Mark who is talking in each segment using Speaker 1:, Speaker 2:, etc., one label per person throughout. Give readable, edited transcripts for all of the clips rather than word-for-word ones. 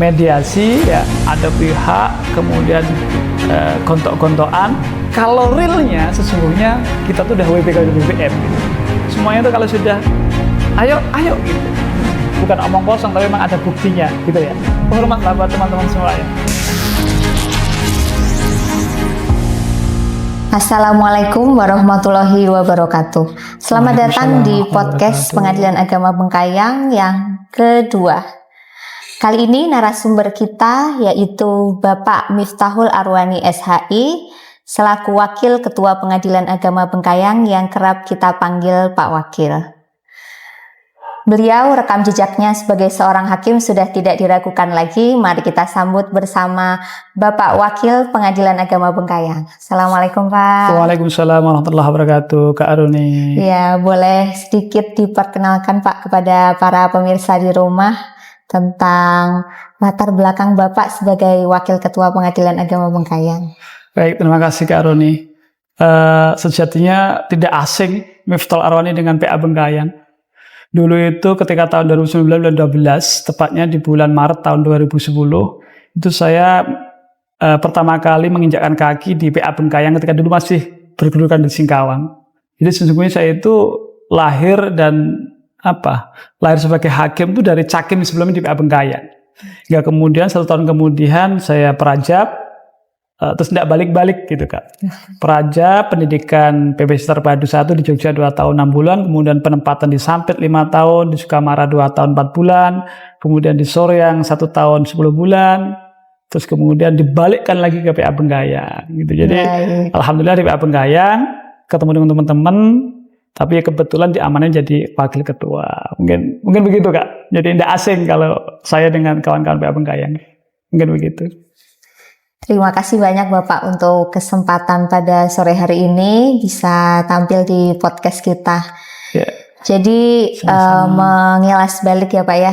Speaker 1: mediasi, ya ada pihak, kemudian gontok-gontokan. Kalau realnya sesungguhnya kita tuh udah WPK BBM. Semuanya tuh kalau sudah ayo gitu. Bukan omong kosong tapi memang ada buktinya gitu ya. Hormatlah buat teman-teman semua ya.
Speaker 2: Assalamualaikum warahmatullahi wabarakatuh. Selamat datang di podcast Pengadilan Agama Bengkayang yang kedua. Kali ini narasumber kita yaitu Bapak Miftahul Arwani SHI selaku Wakil Ketua Pengadilan Agama Bengkayang yang kerap kita panggil Pak Wakil. Beliau rekam jejaknya sebagai seorang hakim sudah tidak diragukan lagi. Mari kita sambut bersama Bapak Wakil Pengadilan Agama Bengkayang. Assalamualaikum Pak.
Speaker 1: Waalaikumsalam warahmatullahi wabarakatuh, Kak Aruni.
Speaker 2: Ya, boleh sedikit diperkenalkan Pak kepada para pemirsa di rumah tentang latar belakang Bapak sebagai Wakil Ketua Pengadilan Agama Bengkayang.
Speaker 1: Baik, terima kasih Kak Aruni. Sejatinya tidak asing Miftahul Arwani dengan PA Bengkayang. Dulu itu ketika tahun 2019-2012, tepatnya di bulan Maret tahun 2010, itu saya pertama kali menginjakkan kaki di PA Bengkayang ketika dulu masih berkedudukan di Singkawang. Jadi sesungguhnya saya itu lahir sebagai hakim itu dari Cakim sebelumnya di PA Bengkayang. Hingga kemudian 1 tahun kemudian saya perajab, terus tidak balik-balik gitu Kak. Perajab, pendidikan PPC Terpadu 1 di Jogja 2 tahun 6 bulan, kemudian penempatan di Sampit 5 tahun, di Sukamara 2 tahun 4 bulan, kemudian di Soreang 1 tahun 10 bulan, terus kemudian dibalikkan lagi ke PA Bengkayang gitu. Jadi alhamdulillah di PA Bengkayang ketemu dengan teman-teman, tapi kebetulan diamankan jadi wakil ketua. Mungkin begitu Kak. Jadi tidak asing kalau saya dengan kawan-kawan PA Bengkayang. Mungkin begitu.
Speaker 2: Terima kasih banyak Bapak untuk kesempatan pada sore hari ini bisa tampil di podcast kita.
Speaker 1: Ya.
Speaker 2: Jadi mengilas balik ya Pak ya,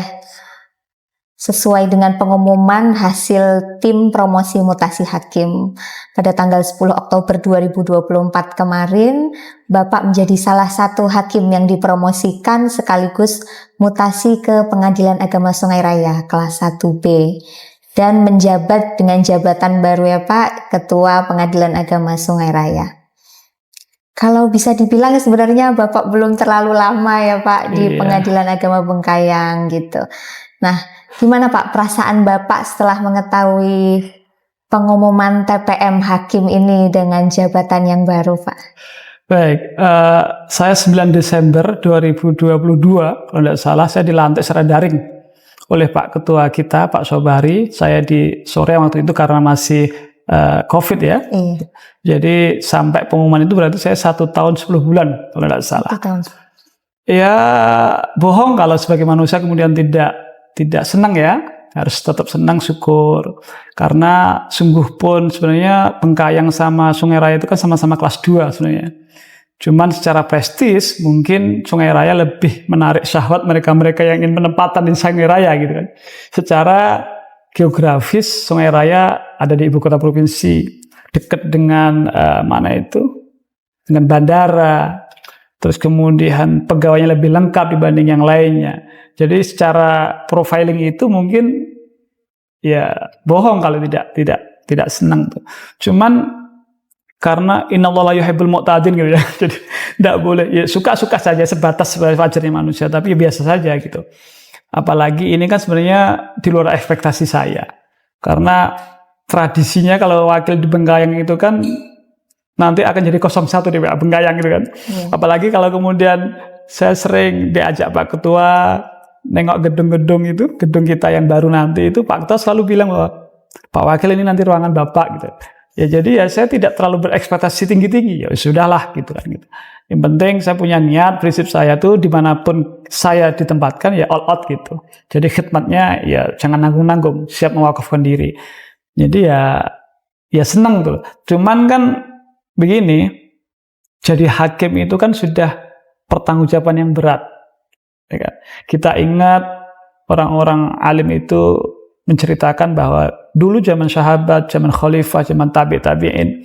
Speaker 2: sesuai dengan pengumuman hasil tim promosi mutasi hakim pada tanggal 10 Oktober 2024 kemarin, Bapak menjadi salah satu hakim yang dipromosikan sekaligus mutasi ke Pengadilan Agama Sungai Raya kelas 1B. Dan menjabat dengan jabatan baru ya Pak, Ketua Pengadilan Agama Sungai Raya. Kalau bisa dibilang sebenarnya Bapak belum terlalu lama ya Pak di Pengadilan Agama Bengkayang gitu. Nah, gimana Pak perasaan Bapak setelah mengetahui pengumuman TPM Hakim ini dengan jabatan yang baru Pak?
Speaker 1: Baik, saya 9 Desember 2022, kalau tidak salah saya dilantik secara daring oleh Pak Ketua kita, Pak Sobari. Saya di sore waktu itu karena masih COVID ya. Jadi sampai pengumuman itu berarti saya 1 tahun 10 bulan kalau tidak salah.
Speaker 2: 1 tahun.
Speaker 1: Ya bohong kalau sebagai manusia kemudian tidak senang ya. Harus tetap senang, syukur. Karena sungguh pun sebenarnya Bengkayang sama Sungai Raya itu kan sama-sama kelas 2 sebenarnya. Cuman secara prestis mungkin Sungai Raya lebih menarik syahwat mereka-mereka yang ingin penempatan di Sungai Raya gitu kan. Secara geografis Sungai Raya ada di ibu kota provinsi, dekat dengan dengan bandara. Terus kemudian pegawainya lebih lengkap dibanding yang lainnya. Jadi secara profiling itu mungkin ya bohong kalau tidak senang tuh. Cuman karena innallaha yuhibbul mu'tadin gitu ya. Jadi tidak boleh ya, suka-suka saja sebatas wajarnya manusia, tapi biasa saja gitu. Apalagi ini kan sebenarnya di luar ekspektasi saya. Karena tradisinya kalau wakil di Bengkayang itu kan nanti akan jadi 01 di Bengkayang gitu kan. Apalagi kalau kemudian saya sering diajak Pak Ketua nengok gedung-gedung itu, gedung kita yang baru nanti itu, Pak Ketua selalu bilang bahwa Pak Wakil ini nanti ruangan Bapak gitu. Ya jadi ya saya tidak terlalu berekspektasi tinggi-tinggi, ya sudahlah gitu kan gitu. Yang penting saya punya niat, prinsip saya tuh dimanapun saya ditempatkan ya all out gitu. Jadi khidmatnya ya jangan nanggung-nanggung, siap mewakafkan diri. Jadi ya senang tuh. Cuman kan begini, jadi hakim itu kan sudah pertanggungjawaban yang berat. Ya kan? Kita ingat orang-orang alim itu menceritakan bahwa dulu zaman sahabat, zaman khalifah, zaman tabi'in,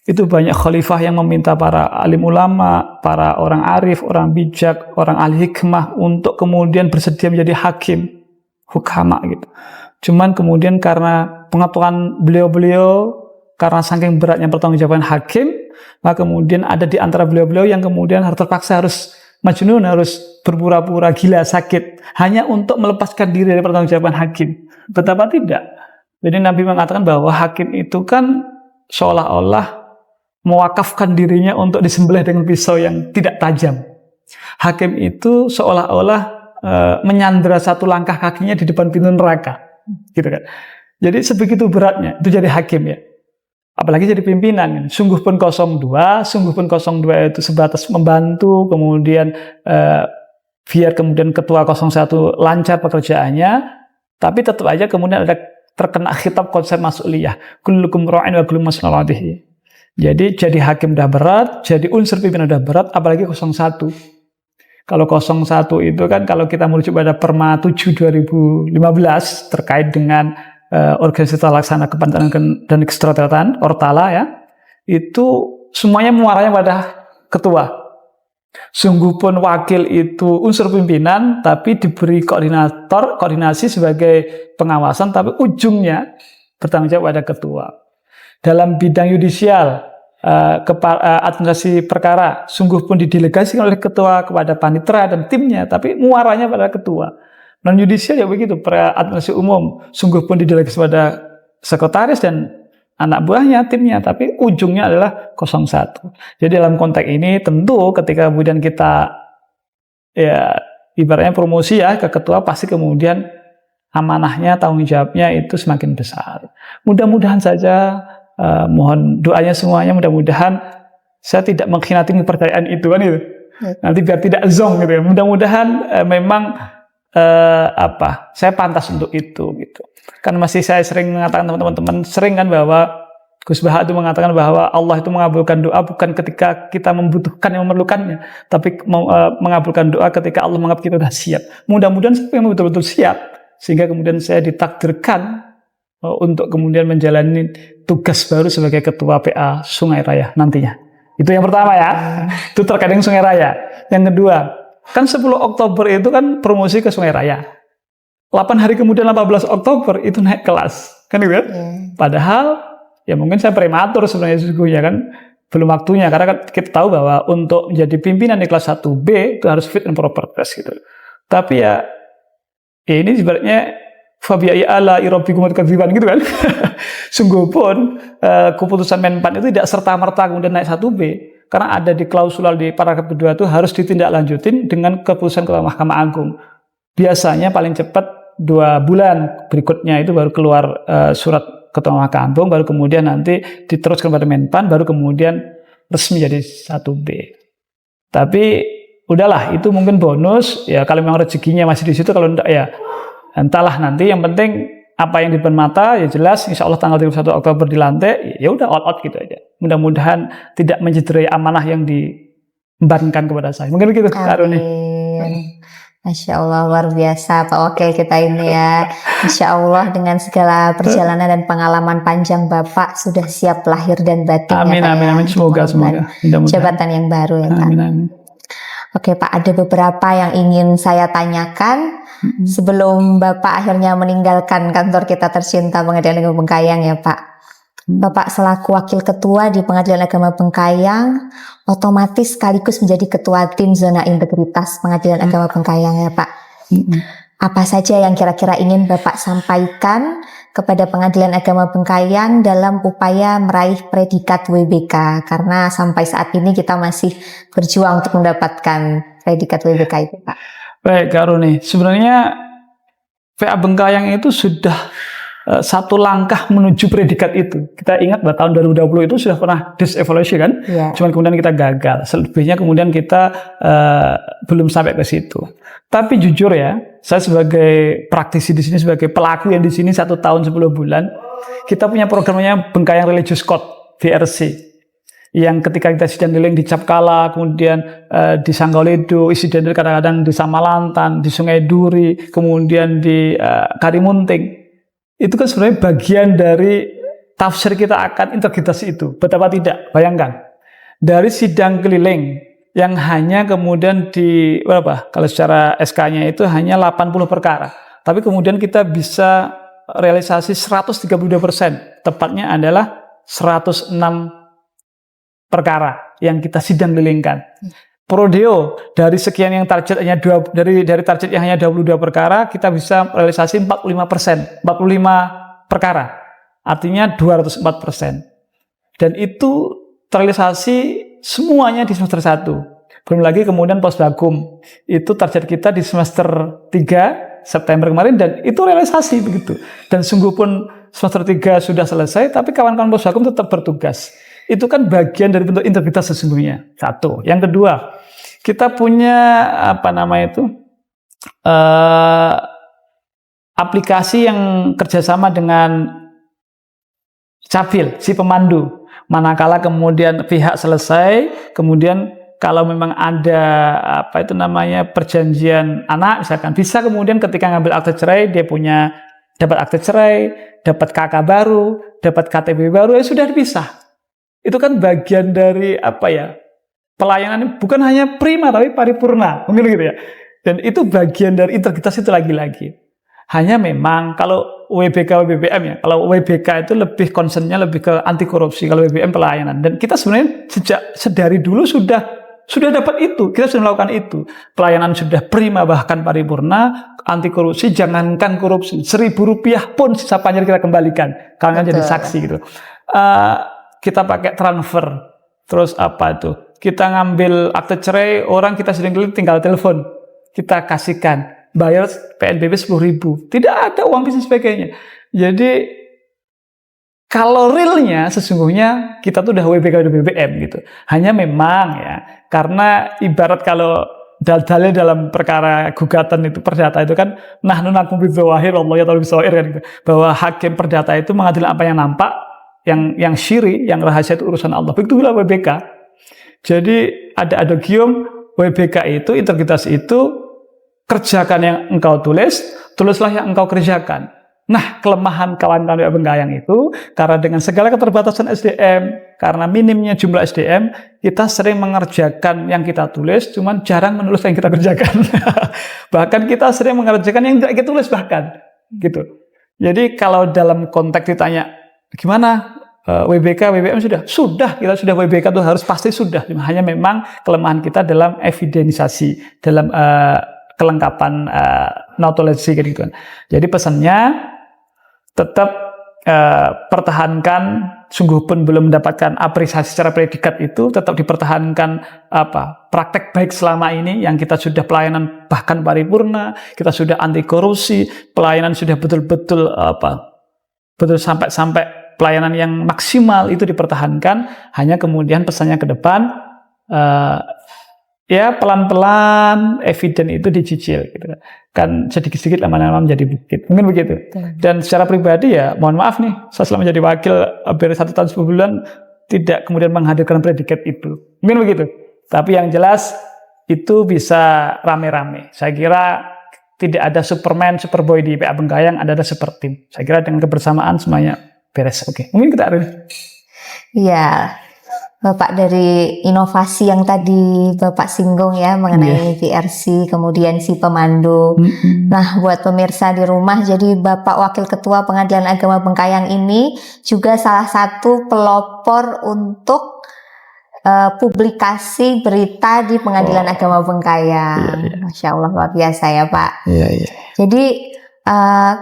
Speaker 1: itu banyak khalifah yang meminta para alim ulama, para orang arif, orang bijak, orang ahli hikmah untuk kemudian bersedia menjadi hakim, hukama gitu. Cuman kemudian karena pengetahuan beliau-beliau, karena saking beratnya pertanggungjawaban hakim, maka kemudian ada di antara beliau-beliau yang kemudian terpaksa harus majnun, harus berpura-pura gila sakit hanya untuk melepaskan diri dari pertanggungjawaban hakim. Betapa tidak. Jadi Nabi mengatakan bahwa hakim itu kan seolah-olah mewakafkan dirinya untuk disembelih dengan pisau yang tidak tajam. Hakim itu seolah-olah menyandera satu langkah kakinya di depan pintu neraka, gitu kan. Jadi sebegitu beratnya itu jadi hakim ya. Apalagi jadi pimpinan. Sungguh pun 02 itu sebatas membantu, kemudian biar kemudian ketua 01 lancar pekerjaannya, tapi tetap aja kemudian ada terkena khitab konsep mas'uliyah. Kullukum ra'in wa kullukum mas'ulun 'an ra'iyatihi. Jadi hakim udah berat, jadi unsur pimpinan udah berat, apalagi 01. Kalau 01 itu kan kalau kita merujuk pada Perma 7 2015 terkait dengan organisasi tata laksana kepanitiaan dan kesekretariatan Ortala ya, itu semuanya muaranya pada ketua. Sungguh pun wakil itu unsur pimpinan, tapi diberi koordinasi sebagai pengawasan, tapi ujungnya bertanggung jawab pada ketua. Dalam bidang yudisial, administrasi perkara, sungguh pun didelegasikan oleh ketua kepada panitera dan timnya, tapi muaranya pada ketua. Non yudisial ya begitu, administrasi umum, sungguh pun didelegasikan pada sekretaris dan anak buahnya, timnya, tapi ujungnya adalah 01. Jadi dalam konteks ini tentu ketika kemudian kita ya ibaratnya promosi ya ke ketua, pasti kemudian amanahnya, tanggung jawabnya itu semakin besar. Mudah-mudahan saja, mohon doanya semuanya, mudah-mudahan saya tidak mengkhianati kepercayaan itu kan itu. Nanti biar tidak zong gitu ya. Mudah-mudahan memang saya pantas untuk itu gitu. Kan masih saya sering mengatakan teman-teman sering kan bahwa Gus Baha itu mengatakan bahwa Allah itu mengabulkan doa bukan ketika kita membutuhkan yang memerlukannya, tapi mengabulkan doa ketika Allah menganggap kita sudah siap. Mudah-mudahan saya memang betul-betul siap sehingga kemudian saya ditakdirkan untuk kemudian menjalani tugas baru sebagai ketua PA Sungai Raya nantinya. Itu yang pertama ya. Itu terkait dengan Sungai Raya. Yang kedua, kan 10 Oktober itu kan promosi ke Sungai Raya. 8 hari kemudian 18 Oktober itu naik kelas. Kan gitu kan? Padahal ya mungkin saya prematur sebenarnya sesungguhnya kan belum waktunya, karena kan kita tahu bahwa untuk menjadi pimpinan di kelas 1B itu harus fit and proper test gitu. Tapi ya ini sebenarnya fabi'ai ala irabbikum tukadziban gitu kan. Sungguh pun keputusan Menpan itu tidak serta-merta kemudian naik 1B, karena ada di klausul di paragraf kedua itu harus ditindaklanjutin dengan keputusan Ketua Mahkamah Agung. Biasanya paling cepat 2 bulan berikutnya itu baru keluar surat Ketua Mahkamah Agung, baru kemudian nanti diteruskan pada Menpan, baru kemudian resmi jadi 1B. Tapi udahlah, itu mungkin bonus ya, kalau memang rezekinya masih di situ, kalau enggak ya entahlah nanti. Yang penting apa yang di depan mata ya jelas, insya Allah tanggal 31 Oktober dilantik, ya udah all out gitu aja. Mudah-mudahan tidak mencederai amanah yang diembankan kepada saya. Mungkin begitu Kak Roni.
Speaker 2: Masya Allah, luar biasa Pak Wakil kita ini ya. Insya Allah dengan segala perjalanan dan pengalaman panjang Bapak sudah siap lahir dan batin.
Speaker 1: Amin,
Speaker 2: ya, Pak,
Speaker 1: amin,
Speaker 2: ya.
Speaker 1: amin. Semoga.
Speaker 2: Jabatan yang baru ya Pak.
Speaker 1: Amin, amin.
Speaker 2: Oke Pak, ada beberapa yang ingin saya tanyakan sebelum Bapak akhirnya meninggalkan kantor kita tercinta Pengadilan Agama Bengkayang ya Pak. Bapak selaku Wakil Ketua di Pengadilan Agama Bengkayang, otomatis sekaligus menjadi Ketua Tim Zona Integritas Pengadilan Agama Bengkayang ya Pak. Apa saja yang kira-kira ingin Bapak sampaikan kepada Pengadilan Agama Bengkayang dalam upaya meraih predikat WBK? Karena sampai saat ini kita masih berjuang untuk mendapatkan predikat WBK itu Pak.
Speaker 1: Baik Kak Roni, sebenarnya PA Bengkayang itu sudah satu langkah menuju predikat itu. Kita ingat bahwa tahun 2020 itu sudah pernah disevaluasi kan, cuman kemudian kita gagal. Selebihnya kemudian kita belum sampai ke situ. Tapi jujur ya, saya sebagai praktisi di sini, sebagai pelaku yang di sini 1 tahun 10 bulan, kita punya programnya Bengkayang Religious Code BRC, yang ketika kita sidang deling di Capkala, kemudian di Sanggoledo, sidang deling kadang-kadang di Samalantan, di Sungai Duri, kemudian di Karimunting. Itu kan sebenarnya bagian dari tafsir kita akan integritas itu. Betapa tidak, bayangkan. Dari sidang keliling yang hanya kemudian di berapa? Kalau secara SK-nya itu hanya 80 perkara. Tapi kemudian kita bisa realisasi 132%, tepatnya adalah 106 perkara yang kita sidang lilingkan. Prodeo dari sekian yang targetnya dari target yang hanya 22 perkara, kita bisa realisasi 45%, 45 perkara. Artinya 204%. Dan itu terrealisasi semuanya di semester 1. Belum lagi kemudian postbagum. Itu target kita di semester 3 September kemarin dan itu realisasi begitu. Dan sungguh pun semester 3 sudah selesai, tapi kawan-kawan postbagum tetap bertugas. Itu kan bagian dari bentuk integritas sesungguhnya. Satu. Yang kedua, kita punya aplikasi yang kerjasama dengan Capil, si pemandu. Manakala kemudian pihak selesai, kemudian kalau memang ada perjanjian anak misalkan, bisa kemudian ketika ngambil akte cerai dia dapat akte cerai, dapat KK baru, dapat KTP baru, ya sudah dipisah. Itu kan bagian dari pelayanan, bukan hanya prima tapi paripurna, mungkin gitu ya. Dan itu bagian dari integritas itu lagi-lagi. Hanya memang kalau WBK WBM ya, kalau WBK itu lebih concernnya lebih ke anti korupsi, kalau WBM pelayanan. Dan kita sebenarnya sedari dulu sudah dapat itu, kita sudah melakukan itu. Pelayanan sudah prima bahkan paripurna, anti korupsi jangankan korupsi, Rp1.000 pun sisa pajak kita kembalikan, kalian jadi saksi gitu. Kita pakai transfer, terus kita ngambil akte cerai orang kita sering tinggal telepon, kita kasihkan. Bayar PNBP 10.000, tidak ada uang bisnis sebagainya. Jadi kalau realnya sesungguhnya kita tuh udah WBK udah BBM gitu. Hanya memang ya, karena ibarat kalau dalil dalam perkara gugatan itu perdata itu kan nahnu nakum bidzawahir Allah ya taala bisawahir kan gitu. Bahwa hakim perdata itu mengadili apa yang nampak, yang syiri, yang rahasia itu urusan Allah. Begitu pula WBK. Jadi ada adagium WBK itu, integritas itu, kerjakan yang engkau tulislah yang engkau kerjakan. Nah, kelemahan kawan-kawan Bengkayang itu, karena dengan segala keterbatasan SDM, karena minimnya jumlah SDM, kita sering mengerjakan yang kita tulis, cuman jarang menulis yang kita kerjakan. Bahkan kita sering mengerjakan yang tidak kita tulis bahkan. Gitu. Jadi kalau dalam konteks ditanya, gimana WBK, WBM sudah kita sudah WBK itu harus pasti sudah. Hanya memang kelemahan kita dalam evidensasi, dalam kelengkapan knowledge gitu kan. Jadi pesannya tetap pertahankan, sungguh pun belum mendapatkan apresiasi secara predikat itu, tetap dipertahankan praktek baik selama ini yang kita sudah pelayanan bahkan paripurna, kita sudah anti korupsi, pelayanan sudah betul-betul sampai pelayanan yang maksimal itu dipertahankan. Hanya kemudian pesannya ke depan ya pelan-pelan eviden itu dicicil gitu kan, sedikit-sedikit lama-lama menjadi bukit, mungkin begitu. Dan secara pribadi ya mohon maaf nih, saya selama menjadi wakil hampir 1 tahun 10 bulan tidak kemudian menghadirkan predikat itu, mungkin begitu. Tapi yang jelas itu bisa rame-rame. Saya kira tidak ada Superman, Superboy di PA Bengkayang, ada super tim. Saya kira dengan kebersamaan semuanya beres. Oke, mungkin kita hari ini.
Speaker 2: Iya. Bapak, dari inovasi yang tadi Bapak singgung ya mengenai VRC, kemudian si pemandu. Nah, buat pemirsa di rumah, jadi Bapak Wakil Ketua Pengadilan Agama Bengkayang ini juga salah satu pelopor untuk publikasi berita di Pengadilan Agama Bengkayang. Masya Allah, luar biasa ya Pak. Jadi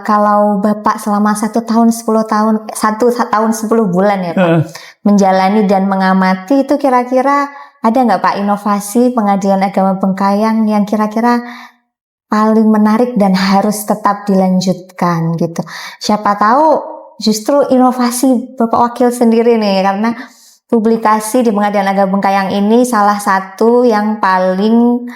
Speaker 2: kalau Bapak selama 1 tahun 10 bulan ya Pak, menjalani dan mengamati, itu kira-kira ada nggak Pak inovasi Pengadilan Agama Bengkayang yang kira-kira paling menarik dan harus tetap dilanjutkan gitu? Siapa tahu justru inovasi Bapak Wakil sendiri nih, karena publikasi di Pengadilan Agama Bengkayang ini salah satu yang paling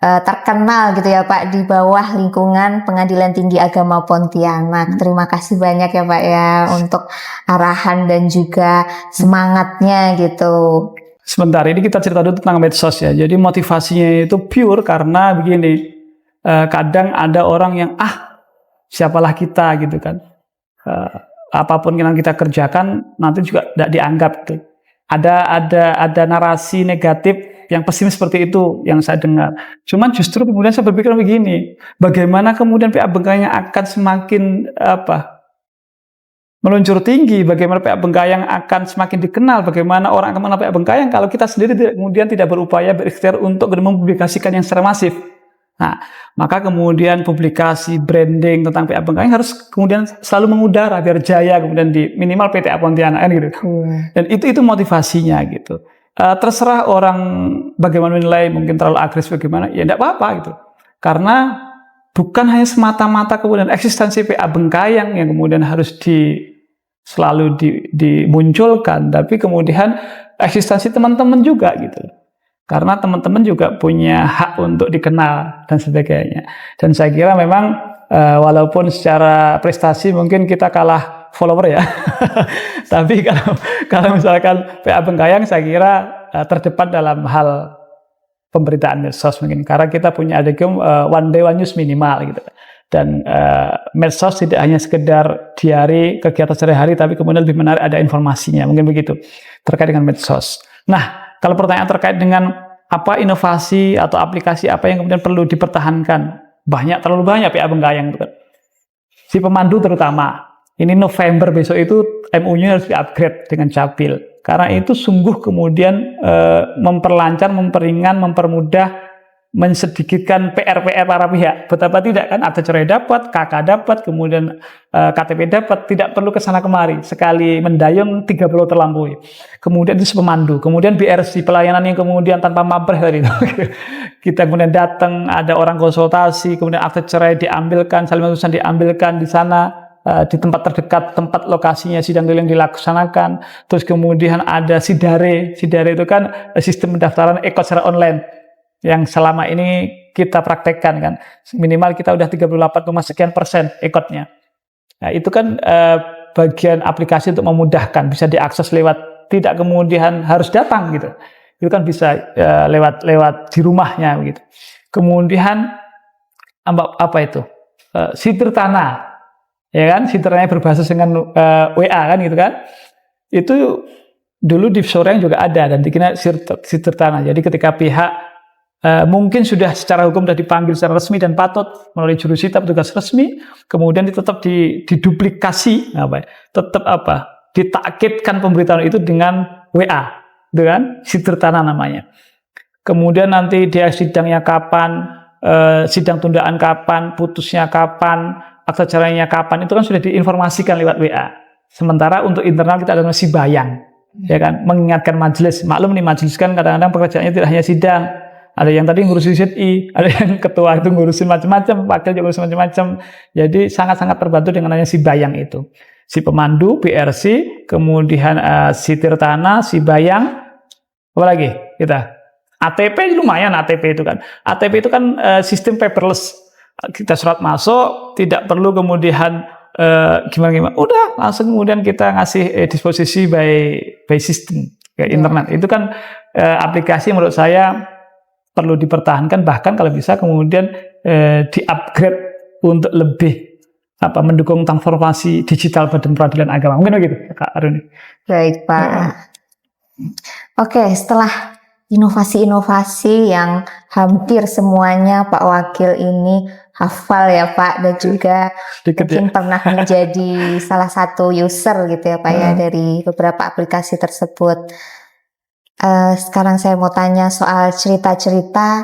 Speaker 2: terkenal gitu ya Pak di bawah lingkungan Pengadilan Tinggi Agama Pontianak. Terima kasih banyak ya Pak ya untuk arahan dan juga semangatnya gitu.
Speaker 1: Sebentar, ini kita cerita dulu tentang medsos ya. Jadi motivasinya itu pure karena begini, kadang ada orang yang siapalah kita gitu kan, apapun yang kita kerjakan nanti juga tidak dianggap gitu. Ada narasi negatif yang pesimis seperti itu yang saya dengar. Cuman justru kemudian saya berpikir begini, bagaimana kemudian PA Bengkayang akan semakin meluncur tinggi, bagaimana PA Bengkayang akan semakin dikenal, bagaimana orang akan mengenal PA Bengkayang kalau kita sendiri kemudian tidak berupaya berikhtiar untuk mempublikasikan yang secara masif. Nah, maka kemudian publikasi branding tentang PA Bengkayang harus kemudian selalu mengudara biar jaya kemudian di minimal PTA Pontianak kan gitu. Dan itu motivasinya gitu. Terserah orang bagaimana menilai, mungkin terlalu agresif bagaimana, ya tidak apa-apa gitu. Karena bukan hanya semata-mata kemudian eksistensi PA Bengkayang yang kemudian harus selalu dimunculkan, tapi kemudian eksistensi teman-teman juga gitu. Karena teman-teman juga punya hak untuk dikenal dan sebagainya. Dan saya kira memang walaupun secara prestasi mungkin kita kalah follower ya, tapi kalau misalkan PA Bengkayang saya kira terdepan dalam hal pemberitaan medsos mungkin, karena kita punya adegum one day one news minimal gitu. Dan medsos tidak hanya sekedar diari kegiatan sehari-hari, tapi kemudian lebih menarik ada informasinya, mungkin begitu terkait dengan medsos. Nah, kalau pertanyaan terkait dengan apa inovasi atau aplikasi apa yang kemudian perlu dipertahankan, terlalu banyak PA Bengkayang itu kan. Si pemandu terutama, ini November besok itu MU-nya harus di-upgrade dengan Capil, karena itu sungguh kemudian memperlancar, memperingan, mempermudah, mensedikitkan PR para pihak. Betapa tidak kan, akte cerai dapat, KK dapat, kemudian KTP dapat, tidak perlu kesana kemari. Sekali mendayung 30 terlampaui. Kemudian itu pemandu, kemudian BRC pelayanan yang kemudian tanpa mabreh tadi. Kita kemudian datang, ada orang konsultasi, kemudian akte cerai diambilkan, salinan putusan diambilkan di sana. Di tempat terdekat, tempat lokasinya sidang keliling dilaksanakan. Terus kemudian ada Sidare itu kan sistem pendaftaran ekot secara online yang selama ini kita praktekkan kan, minimal kita udah 38,sekian% ekotnya. Nah, itu kan bagian aplikasi untuk memudahkan, bisa diakses lewat, tidak kemudian harus datang gitu. Itu kan bisa lewat di rumahnya gitu. Kemudian apa itu? Sitir tanah. Ya kan, sitir tanah berbasis dengan WA kan gitu kan. Itu dulu di Soreng juga ada dan dikira sitir tanah. Jadi ketika pihak mungkin sudah secara hukum sudah dipanggil secara resmi dan patut melalui jurusita petugas resmi, kemudian tetap diduplikasi, ditakkitkan pemberitahuan itu dengan WA, dengan sitir tanah namanya. Kemudian nanti dia sidangnya kapan, sidang tundaan kapan, putusnya kapan, akta cerainya kapan, itu kan sudah diinformasikan lewat WA. Sementara untuk internal kita ada sibayang, ya kan, mengingatkan majelis. Maklum nih majelis kan kadang-kadang pekerjaannya tidak hanya sidang. Ada yang tadi ngurusin ZI, ada yang ketua itu ngurusin macam-macam, wakil juga ngurusin macam-macam. Jadi sangat-sangat terbantu dengan adanya si bayang itu. Si pemandu, BRC, kemudian si tirtana, si bayang, apa lagi kita? ATP lumayan, ATP itu kan. ATP itu kan sistem paperless. Kita surat masuk, tidak perlu kemudian gimana. Udah langsung kemudian kita ngasih disposisi by system ke internet. Itu kan aplikasi menurut saya perlu dipertahankan, bahkan kalau bisa kemudian di-upgrade untuk lebih mendukung transformasi digital Badan Peradilan Agama. Mungkin begitu, Kak Aruni.
Speaker 2: Baik, Pak. Oke, setelah inovasi-inovasi yang hampir semuanya Pak Wakil ini hafal ya Pak, dan juga mungkin pernah menjadi salah satu user gitu ya Pak ya dari beberapa aplikasi tersebut. Sekarang saya mau tanya soal cerita-cerita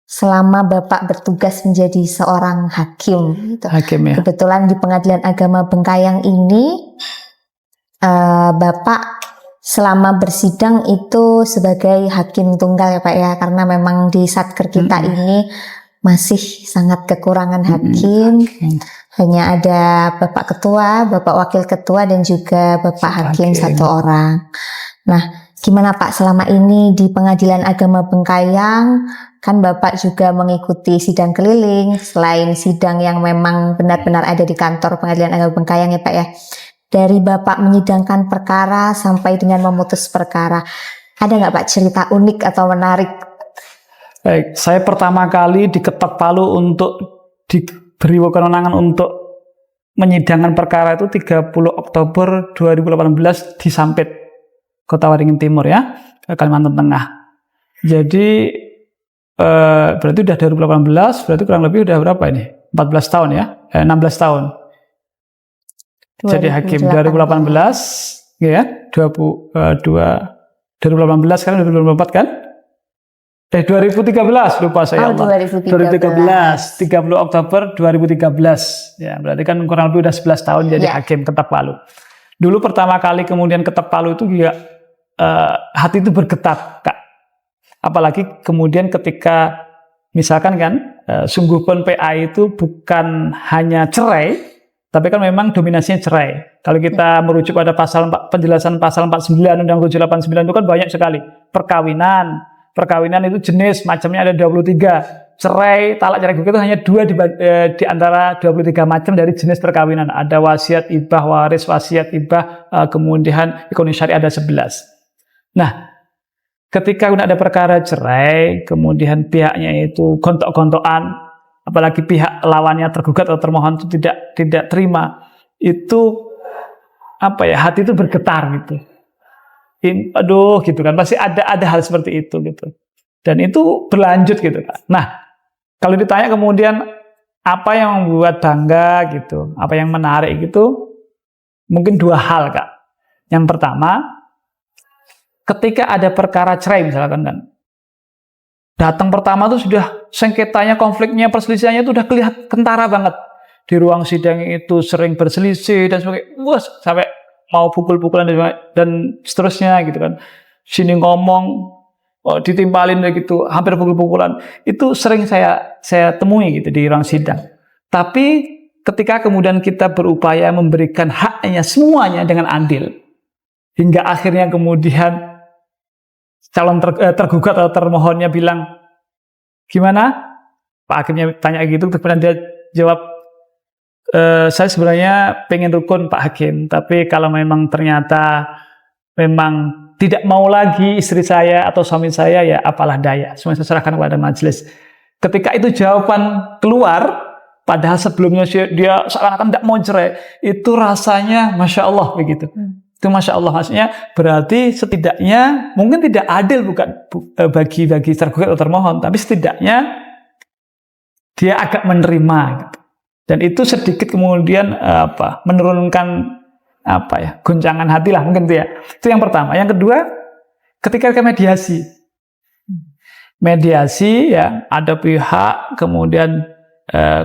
Speaker 2: selama Bapak bertugas menjadi seorang hakim. Gitu.
Speaker 1: Hakim ya.
Speaker 2: Kebetulan di Pengadilan Agama Bengkayang ini, Bapak selama bersidang itu sebagai hakim tunggal ya Pak ya, karena memang di Satker kita ini masih sangat kekurangan hakim. Hanya ada Bapak Ketua, Bapak Wakil Ketua, dan juga Bapak Hakim satu orang. Nah, gimana Pak selama ini di Pengadilan Agama Bengkayang? Kan Bapak juga mengikuti sidang keliling, selain sidang yang memang benar-benar ada di kantor Pengadilan Agama Bengkayang ya Pak ya. Dari Bapak menyidangkan perkara sampai dengan memutus perkara, ada nggak Pak cerita unik atau menarik?
Speaker 1: Baik, saya pertama kali diketok palu untuk diberi kewenangan untuk menyidangkan perkara itu 30 Oktober 2018 di Sampit, Kota Waringin Timur ya, Kalimantan Tengah. Jadi berarti udah 2018, berarti kurang lebih udah berapa ini? 14 tahun ya, 16 tahun. jadi hakim 2018 ya 2018 kan 2024 kan 2013 lupa saya Allah 2013 30 Oktober 2013 ya berarti kan kurang lebih udah 11 tahun jadi hakim Ketok Palu. Dulu pertama kali kemudian Ketok Palu itu juga hati itu bergetar Kak, apalagi kemudian ketika misalkan kan sungguh pun PA itu bukan hanya cerai, tapi kan memang dominasinya cerai. Kalau kita merujuk pada penjelasan pasal 49 Undang-Undang 789 itu kan banyak sekali perkawinan. Perkawinan itu jenis macamnya ada 23. Cerai, talak, cerai gugur itu hanya 2 di antara 23 macam dari jenis perkawinan. Ada wasiat, ibah, waris, wasiat, ibah, kemudian ekonomi syariah ada 11. Nah, ketika ada perkara cerai, kemudian pihaknya itu gontok-gontokan, apalagi pihak lawannya tergugat atau termohon itu tidak terima, itu hati itu bergetar gitu. Aduh gitu kan, pasti ada hal seperti itu gitu. Dan itu berlanjut gitu kan. Nah, kalau ditanya kemudian apa yang membuat bangga gitu, apa yang menarik gitu, mungkin 2 hal Kak. Yang pertama, ketika ada perkara cerai misalkan kan, datang pertama tuh sudah sengketanya, konfliknya, perselisihannya itu udah kelihatan kentara banget. Di ruang sidang itu sering berselisih dan sebagainya. Wah, sampai mau pukul-pukulan dan seterusnya gitu kan. Sini ngomong, ditimpalin gitu, hampir pukul-pukulan. Itu sering saya temui gitu di ruang sidang. Tapi ketika kemudian kita berupaya memberikan haknya semuanya dengan adil, hingga akhirnya kemudian calon tergugat atau termohonnya bilang, gimana? Pak hakimnya tanya gitu, kemudian dia jawab, saya sebenarnya pengen rukun Pak Hakim, tapi kalau memang ternyata memang tidak mau lagi istri saya atau suami saya, ya apalah daya, semua saya serahkan kepada majelis. Ketika itu jawaban keluar, padahal sebelumnya dia seakan-akan tidak mau cerai, itu rasanya Masya Allah begitu. Itu Masya Allah, maksudnya berarti setidaknya mungkin tidak adil bagi tergugat atau termohon, tapi setidaknya dia agak menerima gitu. Dan itu sedikit kemudian menurunkan goncangan hati lah mungkin itu ya. Itu yang pertama. Yang kedua, ketika ke mediasi ya, ada pihak kemudian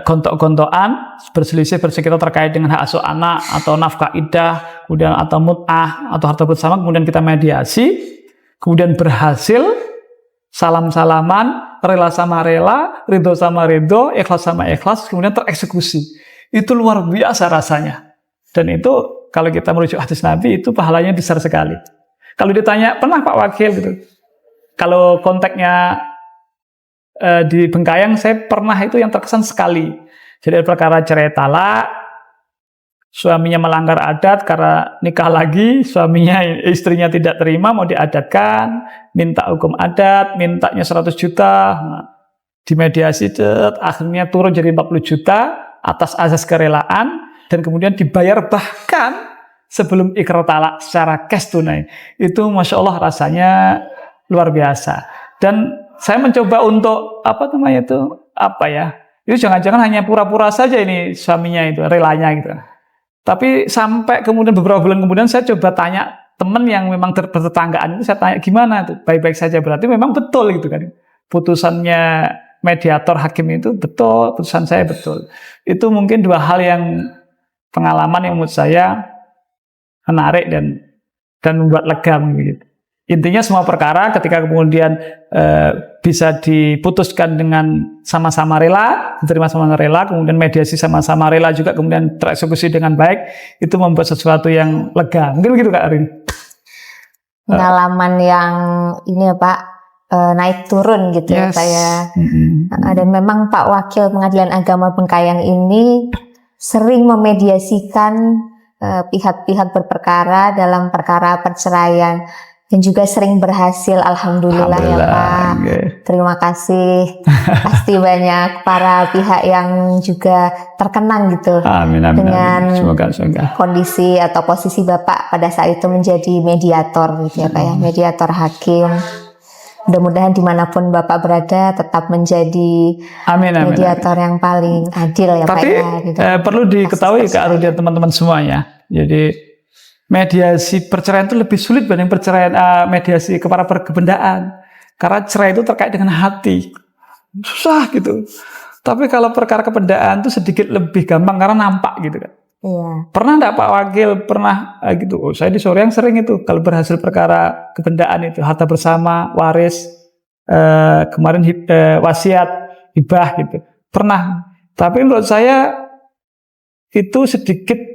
Speaker 1: gontok-gontokan, bersengketa terkait dengan hak asuh anak atau nafkah iddah, kemudian atau mut'ah atau harta bersama, kemudian kita mediasi, kemudian berhasil, salam-salaman, rela sama rela, ridho sama ridho, ikhlas sama ikhlas, kemudian tereksekusi. Itu luar biasa rasanya. Dan itu kalau kita merujuk hadis Nabi, itu pahalanya besar sekali. Kalau ditanya, pernah Pak Wakil gitu? Kalau konteksnya di Bengkayang, saya pernah itu yang terkesan sekali. Jadi ada perkara cerai talak, suaminya melanggar adat karena nikah lagi, istrinya tidak terima, mau diadatkan, minta hukum adat, mintanya 100 juta, dimediasi, akhirnya turun jadi 40 juta atas asas kerelaan, dan kemudian dibayar bahkan sebelum ikrar talak secara cash tunai. Itu Masya Allah rasanya luar biasa. Dan saya mencoba untuk itu jangan-jangan hanya pura-pura saja ini suaminya itu, relanya gitu. Tapi sampai kemudian beberapa bulan kemudian saya coba tanya teman yang memang bertetanggaan itu, saya tanya gimana tuh, baik-baik saja, berarti memang betul gitu kan. Putusannya mediator hakim itu betul, putusan saya betul. Itu mungkin 2 hal yang pengalaman yang menurut saya menarik dan membuat lega gitu. Intinya semua perkara ketika kemudian bisa diputuskan dengan sama-sama rela, diterima sama-sama rela, kemudian mediasi sama-sama rela juga, kemudian tereksekusi dengan baik, itu membuat sesuatu yang lega. Mungkin begitu Kak Arin.
Speaker 2: Pengalaman yang ini ya Pak, naik turun gitu ya saya. Dan memang Pak Wakil Pengadilan Agama Bengkayang ini sering memediasikan pihak-pihak berperkara dalam perkara perceraian. Dan juga sering berhasil, alhamdulillah ya Pak. Terima kasih. Pasti banyak para pihak yang juga terkenang gitu.
Speaker 1: Amin.
Speaker 2: Dengan
Speaker 1: Semoga.
Speaker 2: kondisi atau posisi Bapak pada saat itu menjadi mediator gitu ya Pak ya, mediator hakim. mudah-mudahan dimanapun Bapak berada tetap menjadi
Speaker 1: Amin, amin.
Speaker 2: mediator yang paling adil ya Pak
Speaker 1: Tapi
Speaker 2: ya. di dalam
Speaker 1: perlu diketahui
Speaker 2: kasus-kasus
Speaker 1: Kak Rudi dan teman-teman semuanya. Jadi mediasi perceraian itu lebih sulit dibanding perceraian mediasi kepada perkebendaan. Karena cerai itu terkait dengan hati. Susah gitu. Tapi kalau perkara kebendaan itu sedikit lebih gampang karena nampak gitu kan.
Speaker 2: Iya.
Speaker 1: Pernah enggak Pak Wakil pernah gitu? Oh, saya di Soreang sering itu kalau berhasil perkara kebendaan itu harta bersama, waris, kemarin wasiat, hibah gitu. Pernah. Tapi menurut saya itu sedikit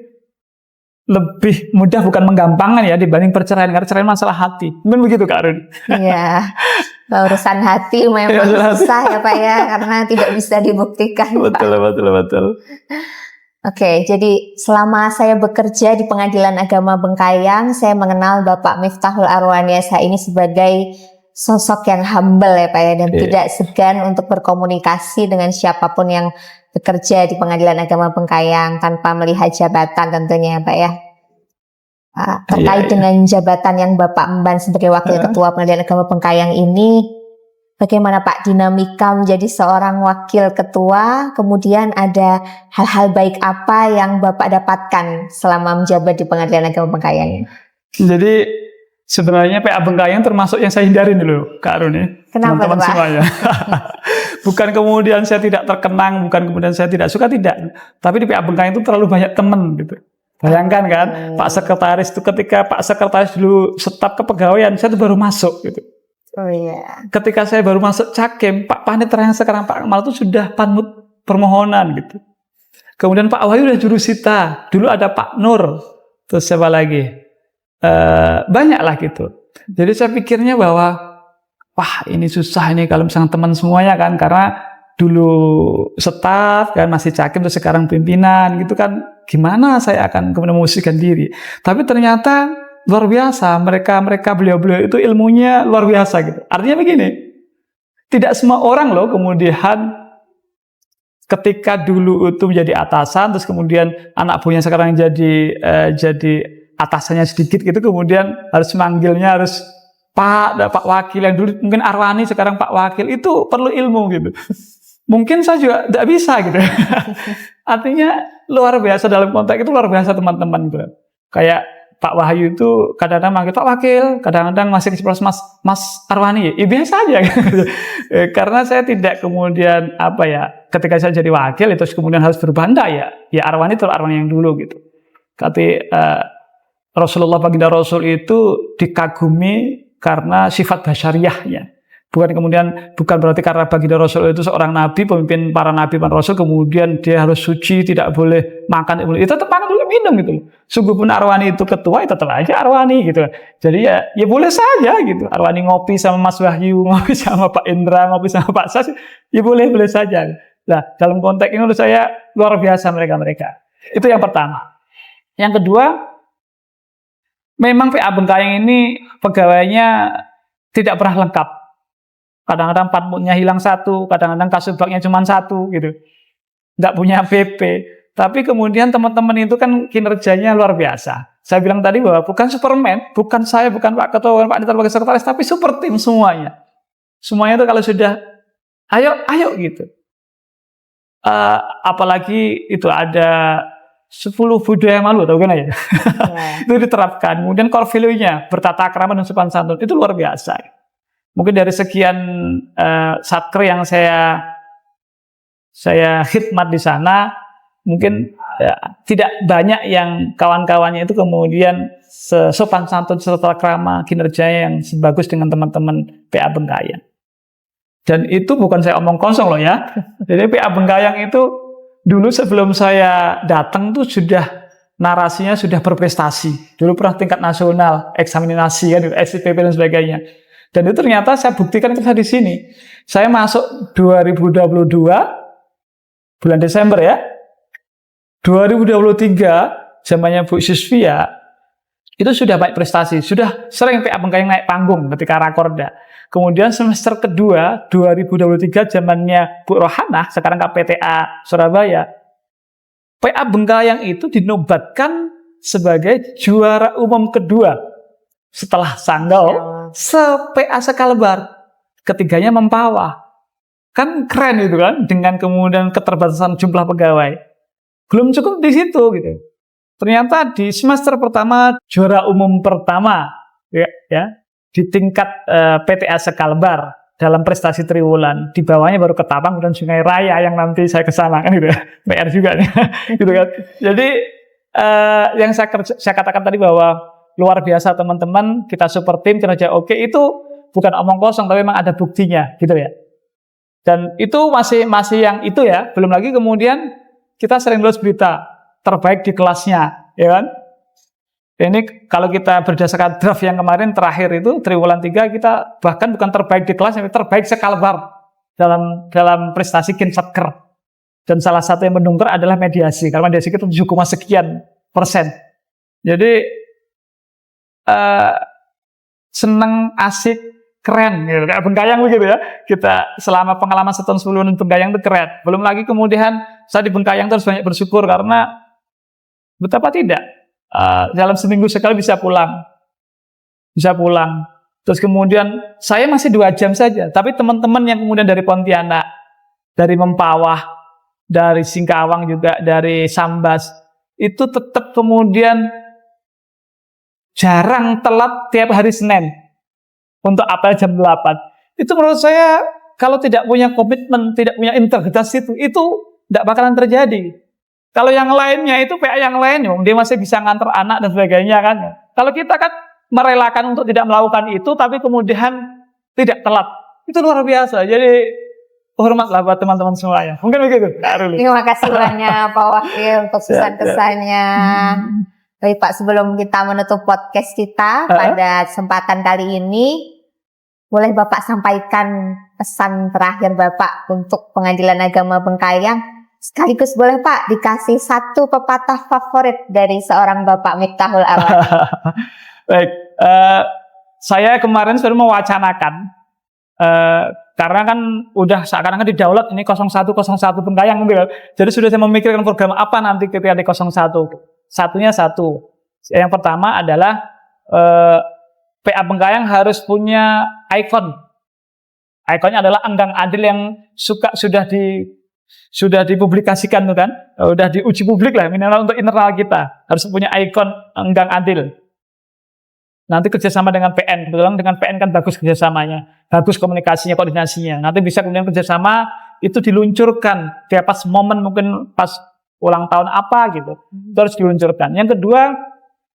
Speaker 1: lebih mudah, bukan menggampangkan ya dibanding perceraian, karena perceraian masalah hati. Mungkin begitu Kak Arun.
Speaker 2: Iya. Urusan hati memang susah ya Pak ya, karena tidak bisa dibuktikan.
Speaker 1: Betul.
Speaker 2: Oke, jadi selama saya bekerja di Pengadilan Agama Bengkayang, saya mengenal Bapak Miftahul Arwaniasa ini sebagai sosok yang humble ya Pak ya, dan tidak segan untuk berkomunikasi dengan siapapun yang bekerja di Pengadilan Agama Bengkayang tanpa melihat jabatan tentunya ya Pak ya. Terkait dengan jabatan yang Bapak emban sebagai Wakil Ketua Pengadilan Agama Bengkayang ini, bagaimana Pak dinamika menjadi seorang Wakil Ketua, kemudian ada hal-hal baik apa yang Bapak dapatkan selama menjabat di Pengadilan Agama Bengkayang?
Speaker 1: Jadi sebenarnya PA Bengkayang termasuk yang saya hindarin dulu Kak Arun ya.
Speaker 2: Kenapa
Speaker 1: teman-teman
Speaker 2: Pak?
Speaker 1: semuanya. Bukan kemudian saya tidak terkenang, bukan kemudian saya tidak suka, tidak. Tapi di PA Bengkayang itu terlalu banyak teman gitu. Bayangkan kan, Pak Sekretaris itu ketika Pak Sekretaris dulu staf kepegawaian, saya itu baru masuk gitu.
Speaker 2: Oh iya.
Speaker 1: Ketika saya baru masuk Cakem, Pak Panitra yang sekarang Pak Kemal itu sudah panmut permohonan gitu. Kemudian Pak Wahyu udah jurusita, dulu ada Pak Nur, terus siapa lagi? Banyak lah gitu. Jadi saya pikirnya bahwa wah ini susah ini kalau misalnya teman semuanya kan, karena dulu staf kan masih Cakem, terus sekarang pimpinan gitu kan, gimana saya akan kemudian memosisikan diri. Tapi ternyata luar biasa, mereka beliau-beliau itu ilmunya luar biasa gitu. Artinya begini, tidak semua orang loh kemudian ketika dulu itu menjadi atasan, terus kemudian anak buahnya sekarang jadi atasannya sedikit gitu, kemudian harus manggilnya harus Pak Wakil, yang dulu mungkin Arwani sekarang Pak Wakil, itu perlu ilmu gitu. Mungkin saya juga tidak bisa gitu. Artinya luar biasa, dalam konteks itu luar biasa teman-teman gitu. Kayak Pak Wahyu itu kadang-kadang manggil Pak Wakil, kadang-kadang masih disebut Mas Arwani, ya biasa aja gitu. Karena saya tidak kemudian ketika saya jadi wakil itu kemudian harus berbanda ya Arwani itu Arwani yang dulu gitu. Tapi Rasulullah baginda Rasul itu dikagumi karena sifat basyariahnya. Bukan berarti karena baginda Rasul itu seorang nabi, pemimpin para nabi dan rasul, kemudian dia harus suci, tidak boleh makan, itu tetap makan dulu, minum gitu. Sungguh pun Arwani itu ketua, ya tetap aja Arwani gitu. Jadi ya boleh saja gitu. Arwani ngopi sama Mas Wahyu, ngopi sama Pak Indra, ngopi sama Pak Sas, ya boleh saja. Nah, dalam konteks ini menurut saya luar biasa mereka. Itu yang pertama. Yang kedua, memang PA Bengkayang ini pegawainya tidak pernah lengkap. Kadang-kadang panmutnya hilang satu, kadang-kadang kasubagnya cuma satu gitu. Nggak punya PP. Tapi kemudian teman-teman itu kan kinerjanya luar biasa. Saya bilang tadi bahwa bukan Superman, bukan saya, bukan Pak Ketua, bukan Pak Nita sebagai sekretaris, tapi super tim semuanya. Semuanya itu kalau sudah ayo gitu. Apalagi itu ada 10 budaya malu, tahu kan ya? Itu diterapkan. Kemudian core value-nya bertata krama dan sopan santun, itu luar biasa. Mungkin dari sekian satker yang saya khidmat di sana, mungkin tidak banyak yang kawan-kawannya itu kemudian sopan santun serta krama kinerjanya yang sebagus dengan teman-teman PA Bengkayang. Dan itu bukan saya omong kosong loh ya. Jadi PA Bengkayang itu dulu sebelum saya datang tuh sudah narasinya sudah berprestasi. Dulu pernah tingkat nasional, eksaminasi kan, SPP dan sebagainya. Dan itu ternyata saya buktikan itu di sini. Saya masuk 2022 bulan Desember ya. 2023 zamannya Bu Sisvia itu sudah baik prestasi, sudah sering PA Bengkayang naik panggung ketika Rakorda. Kemudian semester kedua 2023 zamannya Bu Rohanah, sekarang KPTA Surabaya, PA Bengkayang itu dinobatkan sebagai juara umum kedua setelah Sanggau se-PA Sekalebar. ketiganya Mempawah. Kan keren itu kan, dengan kemudian keterbatasan jumlah pegawai. Belum cukup di situ gitu. Ternyata di semester pertama juara umum pertama ya di tingkat PTA Sekalbar dalam prestasi Triwulan. Di bawahnya baru Ketapang dan Sungai Raya yang nanti saya kesana kan gitu ya. PR juga nih gitu kan. Jadi yang saya katakan tadi bahwa luar biasa teman-teman, kita super tim, kinerja oke, itu bukan omong kosong tapi memang ada buktinya gitu ya. Dan itu masih yang itu ya. Belum lagi kemudian kita sering nulis berita terbaik di kelasnya, ya kan? Ini kalau kita berdasarkan draft yang kemarin terakhir itu Triwulan 3, kita bahkan bukan terbaik di kelas, tapi terbaik Sekalbar dalam prestasi Kinseker. Dan salah satu yang mendongkrak adalah mediasi. Karena mediasi kita 7,sekian%. Jadi seneng, asik, keren gitu, kayak Bengkayang begitu ya. Kita selama pengalaman setahun 10 bulan Bengkayang itu keren. Belum lagi kemudian saya di Bengkayang terus banyak bersyukur karena betapa tidak dalam seminggu sekali bisa pulang. Terus kemudian saya masih 2 jam saja, tapi teman-teman yang kemudian dari Pontianak, dari Mempawah, dari Singkawang juga, dari Sambas, itu tetap kemudian jarang telat tiap hari Senin. Untuk apel jam 8. Itu menurut saya kalau tidak punya komitmen, tidak punya integritas itu tidak bakalan terjadi. Kalau yang lainnya itu PA yang lain, dia masih bisa nganter anak dan sebagainya kan. Kalau kita kan merelakan untuk tidak melakukan itu, tapi kemudian tidak telat. Itu luar biasa. Jadi hormatlah buat teman-teman semuanya. Mungkin begitu.
Speaker 2: Terima kasih banyak Pak Wakil untuk pesan-pesannya. Baik Pak, sebelum kita menutup podcast kita pada kesempatan kali ini, boleh Bapak sampaikan pesan terakhir Bapak untuk Pengadilan Agama Bengkayang. Sekaligus boleh Pak dikasih satu pepatah favorit dari seorang Bapak Miftahul Awadi.
Speaker 1: Baik, saya kemarin sudah mewacanakan, karena kan udah seakan-akan didaulat ini 0101 Bengkayang gitu. Jadi sudah saya memikirkan program apa nanti ketika di 01. Satunya satu. Yang pertama adalah PA Bengkayang harus punya ikon. Ikonnya adalah Enggang Adil yang sudah dipublikasikan tuh kan, udah diuji publik lah minimal untuk internal kita. Harus punya ikon Enggang Adil. Nanti kerjasama dengan PN, kebetulan dengan PN kan bagus kerjasamanya, bagus komunikasinya, koordinasinya. Nanti bisa kemudian kerjasama itu diluncurkan tiap pas momen mungkin pas ulang tahun apa gitu, itu harus diluncurkan. Yang kedua,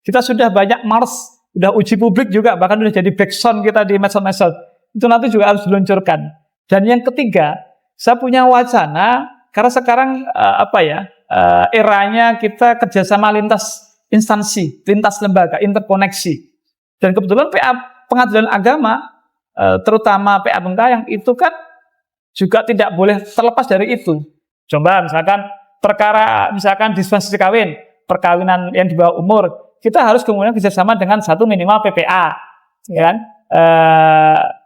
Speaker 1: kita sudah banyak mars, udah uji publik juga, bahkan udah jadi backsound kita di medsos-medsos. Itu nanti juga harus diluncurkan. Dan yang ketiga, saya punya wacana, karena sekarang eranya kita kerjasama lintas instansi, lintas lembaga, interkoneksi. Dan kebetulan PA Pengadilan Agama, terutama PA Bengkayang, itu kan juga tidak boleh terlepas dari itu. Coba misalkan perkara dispensasi kawin, perkawinan yang di bawah umur, kita harus kemudian kerjasama dengan satu minimal PPA, ya kan?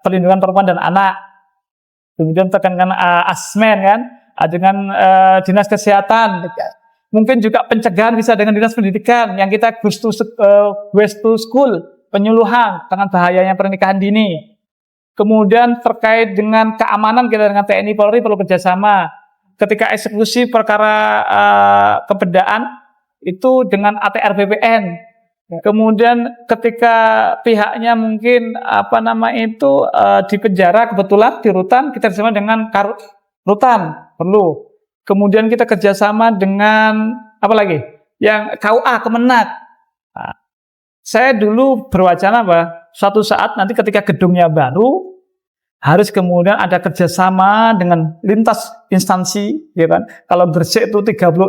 Speaker 1: Perlindungan perempuan dan anak, kemudian tekankan Asmen kan, dengan dinas kesehatan, mungkin juga pencegahan bisa dengan dinas pendidikan, yang kita goes to school, penyuluhan dengan bahayanya pernikahan dini. Kemudian terkait dengan keamanan kita dengan TNI Polri perlu kerjasama. Ketika eksekusi perkara kebedaan itu dengan ATR BPN. Kemudian ketika pihaknya mungkin di penjara kebetulan di rutan, kita kerjasama dengan rutan perlu. Kemudian kita kerjasama dengan apa lagi? Yang KUA Kemenak. Nah, saya dulu berwacana bahwa suatu saat nanti ketika gedungnya baru harus kemudian ada kerjasama dengan lintas instansi, ya kan? Kalau Gresik itu 36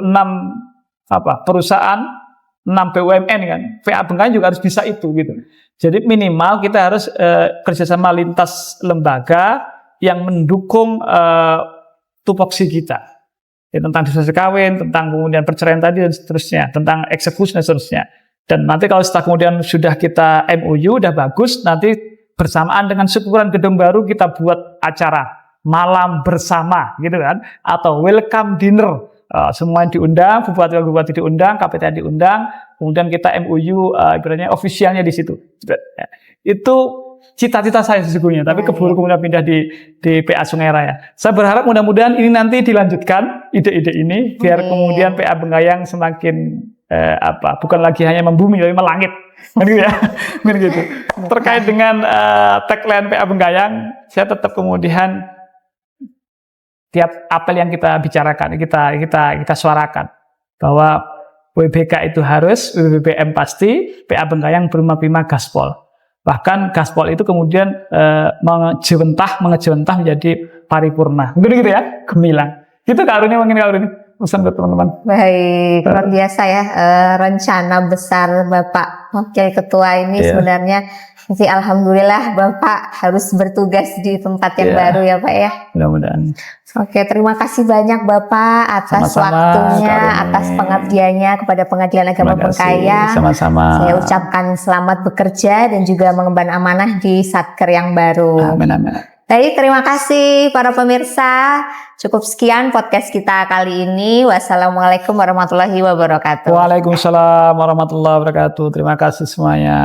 Speaker 1: perusahaan, 6 BUMN kan. PA Bengkayang juga harus bisa itu gitu. Jadi minimal kita harus kerjasama lintas lembaga yang mendukung tupoksi kita. Ya, tentang dispensasi kawin, tentang kemudian perceraian tadi dan seterusnya, tentang eksekusi dan seterusnya. Dan nanti kalau setelah kemudian sudah kita MOU udah bagus, nanti bersamaan dengan syukuran gedung baru kita buat acara malam bersama gitu kan, atau welcome dinner. Semua yang diundang, bupati diundang, KPTA diundang, kemudian kita MOU ibaratnya ofisialnya di situ. Itu cita-cita saya sesungguhnya, tapi
Speaker 2: Baik.
Speaker 1: keburu kemudian pindah di PA Sungai Raya. Saya berharap mudah-mudahan ini nanti dilanjutkan ide-ide ini biar
Speaker 2: Amin.
Speaker 1: kemudian PA Bengkayang semakin bukan lagi hanya membumi tapi melangit. Kan gitu ya. Kan gitu. Terkait dengan tagline PA Bengkayang, saya tetap kemudian tiap apel yang kita bicarakan, kita suarakan bahwa WBK itu harus, WBBM pasti, PA Bengkayang Prima Gaspol. Bahkan Gaspol itu kemudian mengejawantah menjadi paripurna. Mungkin gitu ya, gemilang. Gitu Kak Aruni, mungkin Kak Aruni. Pesan buat teman-teman.
Speaker 2: Baik, luar biasa ya rencana besar Bapak Wakil Ketua ini sebenarnya. Jadi alhamdulillah Bapak harus bertugas di tempat yang baru ya Pak ya.
Speaker 1: Mudah-mudahan.
Speaker 2: Oke, terima kasih banyak Bapak atas
Speaker 1: Sama-sama,
Speaker 2: waktunya,
Speaker 1: Kak Rumi.
Speaker 2: atas pengabdiannya kepada Pengadilan Agama
Speaker 1: Terima kasih.
Speaker 2: Bengkayang.
Speaker 1: Sama-sama.
Speaker 2: Saya ucapkan selamat bekerja dan juga mengemban amanah di Satker yang baru.
Speaker 1: Amin, amin.
Speaker 2: Baik, terima kasih para pemirsa. Cukup sekian podcast kita kali ini. Wassalamualaikum warahmatullahi wabarakatuh.
Speaker 1: Waalaikumsalam warahmatullahi wabarakatuh. Terima kasih semuanya.